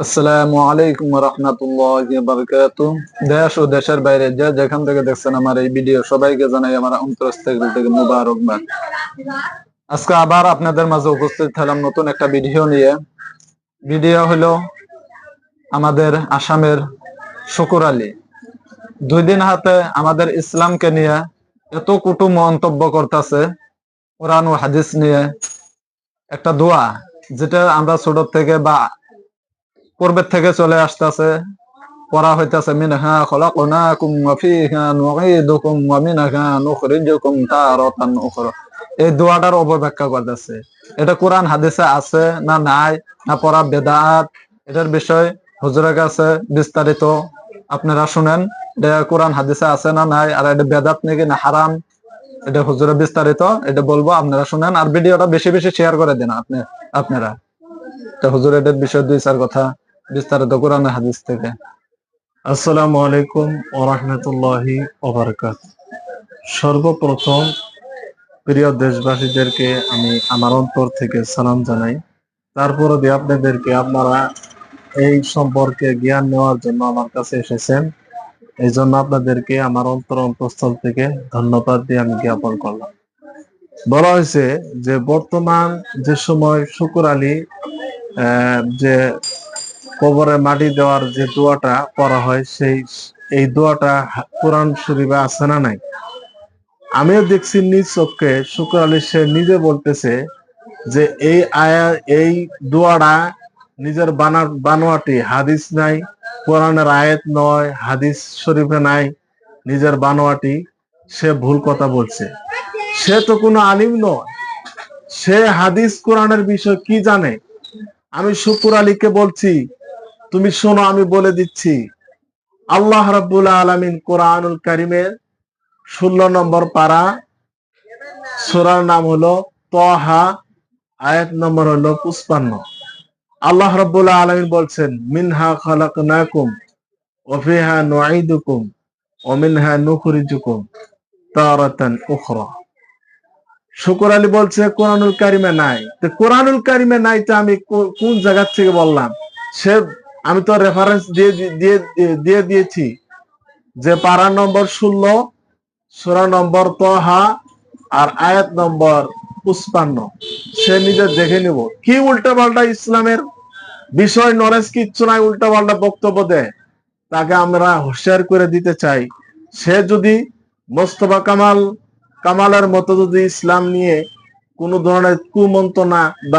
আসসালামু আলাইকুম ওয়া রাহমাতুল্লাহি ওয়া বারাকাতুহু। দেশ ও দেশের বাইরে যে যেখান থেকে দেখছেন আমার এই ভিডিও, সবাইকে জানাই আমার অন্তরস্থল থেকে মুবারকবাদ। আজকে আবার আপনাদের মাঝে উপস্থিত হলাম নতুন একটা ভিডিও নিয়ে। ভিডিও হলো আমাদের আসামের শুকুর আলী। 2 দিন হাতে আমাদের ইসলামকে নিয়ে এত কটু মন্তব্য করতেছে, কোরআন ও হাদিস নিয়ে। একটা দোয়া যেটা আমরা ছোট থেকে বা পূর্বের থেকে চলে আসতেছে, পড়া হইতাছে, মিনহা খলাকনাকুম ওয়া ফিহা নুঈদুকুম ওয়া মিনহা নুখরিজুকুম তারাতান উখরা। এই দোয়াটার অপব্যাখ্যা করতেছে। এটা কোরআন হাদিসে আছে না নাই, না পড়া বেদাত, এটার বিষয় হুজুরের কাছে বিস্তারিত আপনারা শুনেন। এটা কোরআন হাদিসে আছে না নাই, আর এটা বেদাত নাকি না হারাম, এটা হুজুরের বিস্তারিত এটা বলবো, আপনারা শুনেন। আর ভিডিওটা বেশি বেশি শেয়ার করে দিন আপনারা। এটা হুজুর এটার বিষয় 2-4 কথা বিস্তারিত কোরআন হাদিস থেকে। আসসালামু আলাইকুম ওয়া রাহমাতুল্লাহি ওয়া বারাকাতুহু। সর্বপ্রথম প্রিয় দেশবাসীদেরকে আমি আমার অন্তর থেকে সালাম জানাই। তারপরে দিয়ে আপনারা এই সম্পর্কে জ্ঞান নেওয়ার জন্য আমার কাছে এসেছেন, এই জন্য আপনাদেরকে আমার অন্তঃস্থল থেকে ধন্যবাদ দিয়ে আমি জ্ঞাপন করলাম। বলা হয়েছে যে বর্তমান যে সময় শুকুর আলী যে কবরে মাটি দেওয়ার যে দোয়াটা করা হয়, এই দোয়াটা কোরআন শরীফে আছে না নাই? আমিও দেখছি নিজ চোখে। শুকুর আলী সে নিজে বলতেছে যে এই দোয়াটা নিজের বানোয়াটি, হাদিস নাই, কোরআনের আয়াত নয়, হাদিস শরীফে নাই, নিজের বানোয়াটি সে ভুল কথা বলছে। সে তো কোনো আলিম নয়, সে হাদিস কোরআনের বিষয় কি জানে? আমি শুকুর আলীকে বলছি, তুমি শোনো, আমি বলে দিচ্ছি। আল্লাহ রাব্বুল আলামিন কোরআনুল কারীমের 16 নম্বর পারা, সূরার নাম হলো তাহা, আয়াত নম্বর হলো 55। আল্লাহ রাব্বুল আলামিন বলছেন, মিনহা খালাকনাকুম ওয়া ফিহা নুঈদুকুম ওয়া মিনহা নুখরিজুকুম তারাতান উখরা। শুকুর আলী বলছে কোরআনুল কারীমে নাই। তো কোরআনুল কারীমে নাই তো আমি কোন জায়গা থেকে বললাম? আমি তো রেফারেন্স দিয়ে দিয়েছি যে পারা নম্বর 16, সূরা নম্বর তাহা, আর আয়াত নম্বর 55। সে নিজে দেখে নিব। কি উল্টা পাল্টা ইসলামের বিষয় নলেজ কিচ্ছু নাই, উল্টা পাল্টা বক্তব্য দেয়। তাকে আমরা হুঁশিয়ার করে দিতে চাই, সে যদি মোস্তফা কামালের মতো যদি ইসলাম নিয়ে কোনো ধরনের কুমন্ত্রণা বা